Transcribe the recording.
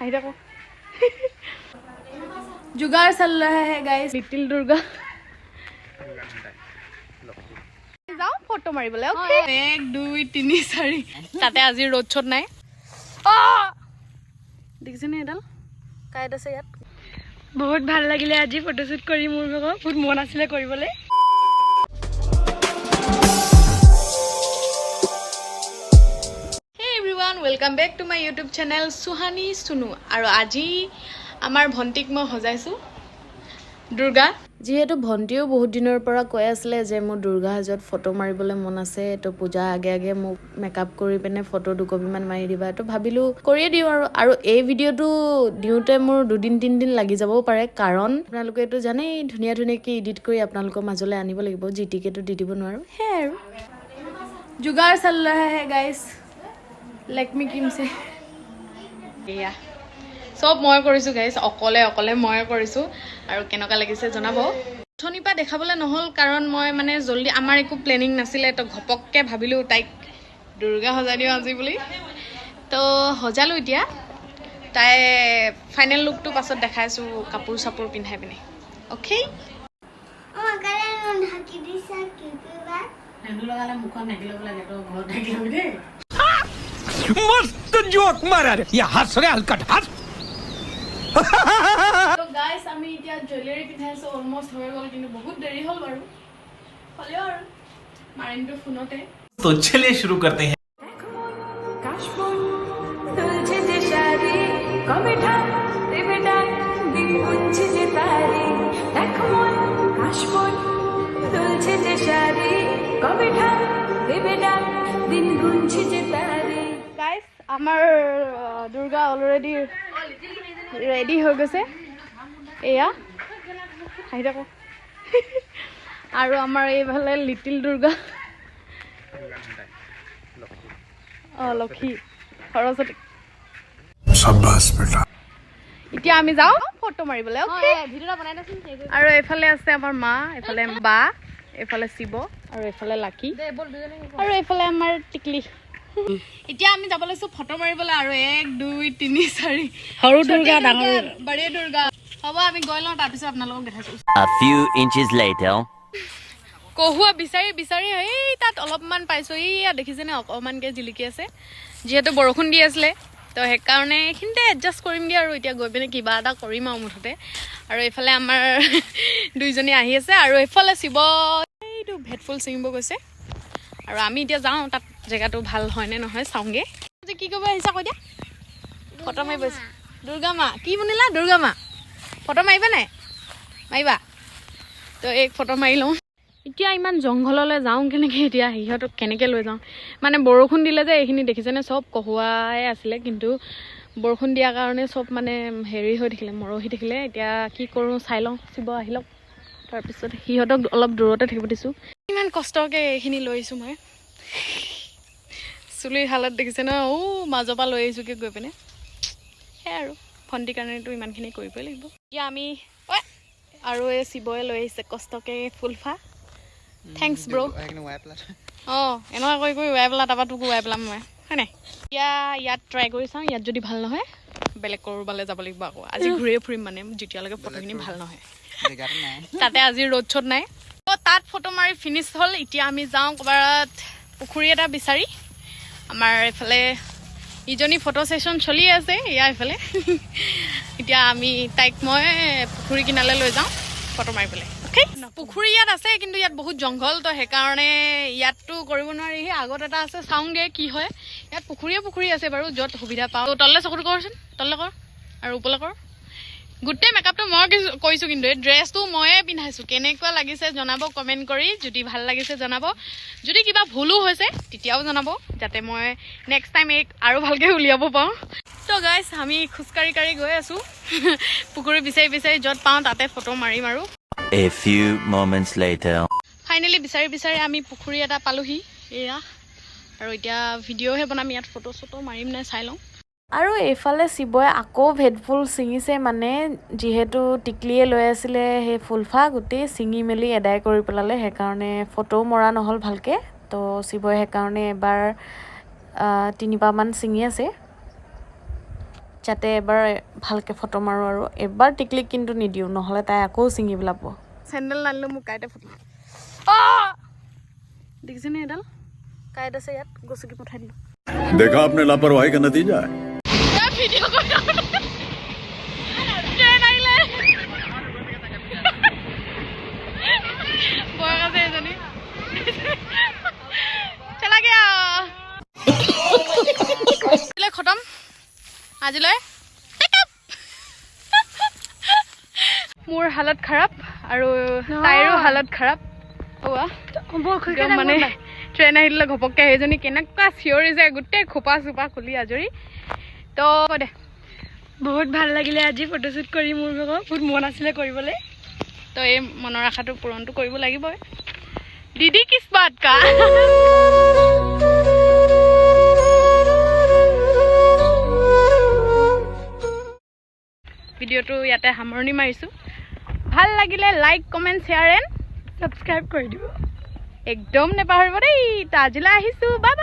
high देखो जुगाड़ चल रहा है गाइस लिटिल दुर्गा जाओ फोटो मारिबले ओके 1 2 3 4 ताते আজি रोड छोट নাই देखिছেনে এডাল কাইড আছে ইয়াত বহুত ভাল লাগিলে আজি ফটোশুট কৰি মোৰ ভাগৰ বহুত মন আছিল কৰিবলে welcome back to my YouTube channel सुहानीसुनु और आज आमार भंटीक मैं सजाइसु दुर्गा जेहेतु भंटीओ बहुत दिनर पर কৈ आছিলে যে মোৰ दुर्गा हाजत फोटो मारिबले मन আছে तो पूजा आगे आगे মোক मेकअप কৰি পেনে फोटो দুকপি মান মাৰি দিবা তো ভাবিলো কৰিয়ে দিও আৰু এই ভিডিওটো দিওতে মোৰ 2 দিন 3 দিন লাগি যাবও পাৰে কাৰণ আপোনালোকে এটো জানেই ধুনিয়া ধুনিয়া কি এডিট কৰি আপোনালোকৰ মাজলৈ আনিব লাগিব জিটিকে তো দি দিব নোৱাৰো হে আৰু जुगाड़ चल रहा है गाइस लेकमी किम से या सब মই কৰিছো গাইস অকলে অকলে মই কৰিছো আৰু কেনকা লাগিছে জনাবো থনিপা দেখাবলে নহল কাৰণ মই মানে জলদি আমাৰ একো প্ল্যানিং নাছিলে তো ঘপককে ভাবিলো তাইক দুৰ্গা সজা দিও আজি বুলি তো সজালো এতিয়া তাই ফাইনাল লুকটো পাছত দেখাইছো কাপোৰ সাপোৰ পিন্ধাই পিনে ওকে ঢাকি দিছা কিবা হেন্দু লগালে মুখন ঢাকি লব লাগে তো ঘৰ ঢাকি লবি দে मस्त जोक मारा रे या हंस रे हलकट हंस तो गाइस আমি এতিয়া জুয়েলারি পিন্ধাইছো অলমোস্ট হৈ গল কিন্তু বহুত দেৰি হল বাৰু হলে আৰু মাইন্ডটো ফোনতে तो चलिए शुरू करते हैं কাশবন তুলছে যে শাড়ি কবিতা দেবেটা দিন গুনছে যে তারি দেখো কাশবন তুলছে যে শাড়ি কবিতা দেবেটা দিন গুনছে যে তারি গাইস আমার দুর্গা অলরেডি রেডি হয়ে গেছে এয়া হাই দেখো আর আমার এইভাবে লিটিল দুর্গা লক্ষ্মী সৰস্বতী শাবাশ বেটা এতিয়া আমি যাও ফটো মাৰিবলে ওকে ভিডিওটা বনাই দেচোন আৰু এফালে আছে আমাৰ মা এফালে বা এফালে শিৱ আৰু এফালে লাকি আৰু এফালে আমাৰ টিকলি এতিয়া আমি যাব লৈছো ফটো মাৰিবলে আৰু 1 2 3 4 সৰু দুৰ্গা ডাঙৰ বড়ে দুৰ্গা হ'ব আমি গৈ লওঁ তাৰ পিছত আপোনালোকক দেখাইছো A few inches later কহুৱা বিচাৰি বিচাৰি এই তাত অলপমান পাইছো ইয়া দেখিছেনে অকমানকে জিলিকি আছে যেহেতু বৰষুণ দি আছিল তো হে কাৰণে এখিনতে এডজাস্ট কৰিম দিয়া আৰু এতিয়া গৈ পিনে কিবা এটা কৰিম আৰু মুঠতে আৰু এফালে আমাৰ দুইজনী আহি আছে আৰু এফালে শিৱ এইটো ভেটফুল ছিঙিব গৈছে আৰু আমি এতিয়া যাওঁ তাত জেগাটো ভাল হয় নে নহয় চাওঁগে যে কি কৰিব আহিছা কৈ দিয়া ফটো মাৰিব দুৰ্গা মা কি বনিলা দুৰ্গা মা ফটো মাৰিবা নাই মাৰিবা তো এক ফটো মাৰি লওঁ এতিয়া ইমান জংঘললৈ যাওঁ কেনেকৈ এতিয়া সিহঁতক কেনেকৈ লৈ যাওঁ মানে বৰষুণ দিলে যে এইখিনি দেখিছেনে চব কহুৱাই আছিলে কিন্তু বৰষুণ দিয়াৰ কাৰণে চব মানে হেৰি হৈ থাকিলে মৰহি থাকিলে এতিয়া কি কৰোঁ চাই লওঁ শিৱ আহি লওক তাৰপিছত সিহঁতক অলপ দূৰতে থাকিব দিছোঁ ইমান কষ্টকৈ এইখিনি লৈ আহিছোঁ মই চুলিৰ হালত দেখিছে ন মাজৰ পৰা লৈ আহিছোঁগৈ গৈ পিনে সেয়াই আৰু ভণ্টিৰ কাৰণেতো ইমানখিনি কৰিবই লাগিব এতিয়া আমি আৰু এই শিৱই লৈ আহিছে কষ্টকৈ ফুলফা থেংকছ ব্ৰ' এনেকুৱা কৰি কৰি ৱাই পেলা তাৰপৰা তোকো ৱাই পেলাম মই হয় নাই এতিয়া ইয়াত ট্ৰাই কৰি চাওঁ ইয়াত যদি ভাল নহয় বেলেগ ক'ৰবালৈ যাব লাগিব আকৌ আজি ঘূৰিয়ে ফুৰিম মানে যেতিয়ালৈকে ফটোখিনি ভাল নহয় তাতে আজি ৰ'দ চ'দ নাই তাত ফটো মাৰি ফিনিছ হ'ল এতিয়া আমি যাওঁ ক'ৰবাত পুখুৰী এটা বিচাৰি আমাৰ এইফালে ইজনী ফটো ছেশ্যন চলি আছে ইয়াৰ এইফালে এতিয়া আমি তাইক মই পুখুৰী কিনাৰলৈ লৈ যাওঁ ফটো মাৰিবলৈ অ'কে পুখুৰী ইয়াত আছে কিন্তু ইয়াত বহুত জংঘল তো সেইকাৰণে ইয়াততো কৰিব নোৱাৰি সেই আগত এটা আছে চাওঁগে কি হয় ইয়াত পুখুৰী আছে বাৰু য'ত সুবিধা পাওঁ তললৈ চকুটো কৰচোন তললৈ কৰ আৰু ওপৰলৈ কৰ গোটেই মেকআপটো মই কৰিছোঁ কিন্তু এই ড্ৰেছটো ময়ে পিন্ধাইছোঁ কেনেকুৱা লাগিছে জনাব কমেণ্ট কৰি যদি ভাল লাগিছে জনাব যদি কিবা ভুলো হৈছে তেতিয়াও জনাব যাতে মই নেক্সট টাইম আৰু ভালকৈ উলিয়াব পাৰোঁ তো গাইছ আমি খোজকাঢ়ি কাঢ়ি গৈ আছোঁ পুখুৰী বিচাৰি বিচাৰি য'ত পাওঁ তাতে ফটো মাৰিম আৰু A few moments later finally বিচাৰি বিচাৰি আমি পুখুৰী এটা পালোহি এয়া আৰু এতিয়া ভিডিঅ'হে বনাম ইয়াত ফটো চটো মাৰিম নাই চাই লওঁ আৰু এইফালে শিৱই আকৌ ভেটফুল ছিঙিছে মানে যিহেতু টিকলিয়ে লৈ আছিলে সেই ফুলফা গোটেই ছিঙি মেলি এদাই কৰি পেলালে সেইকাৰণে ফটো মৰা নহ'ল ভালকৈ তো শিৱই সেইকাৰণে এবাৰ 3 পামান ছিঙি আছে যাতে এবাৰ ভালকৈ ফটো মাৰোঁ আৰু এবাৰ টিকলিক কিন্তু নিদিওঁ নহ'লে তাই আকৌ ছিঙি পেলাব চেণ্ডেল নানিলোঁ মোক কাইতে ফুটি দেখিছেনে এডাল কাইট আছে ইয়াত গছকি পঠাই দিলোঁ देखा आपने लापरवाही का नतीजा है ভিডিঅ' কৰি ট্ৰেইন আহিলে বয়স আছে এজনী চলা গিয়া খতম আজিলৈ মোৰ হালত খাৰাপ আৰু তাইৰো হালত খাৰাপ মানে ট্ৰেইন আহিলে ঘপককৈ সেইজনী কেনেকুৱা চিঞৰি যায় গোটেই খোপা চোপা খুলি আজৰি তো দে বহুত ভাল লাগিলে আজি ফটোশ্বুট কৰি মোৰ বহুত মন আছিলে কৰিবলৈ তো এই মনৰ আশাটো পূৰণটো কৰিব লাগিবই দিদি কিছ বাত কা ভিডিঅ'টো ইয়াতে সামৰণি মাৰিছোঁ ভাল লাগিলে like comment share and subscribe কৰি দিব একদম নেপাহৰিব দেই আজিলৈ আহিছোঁ বাই বাই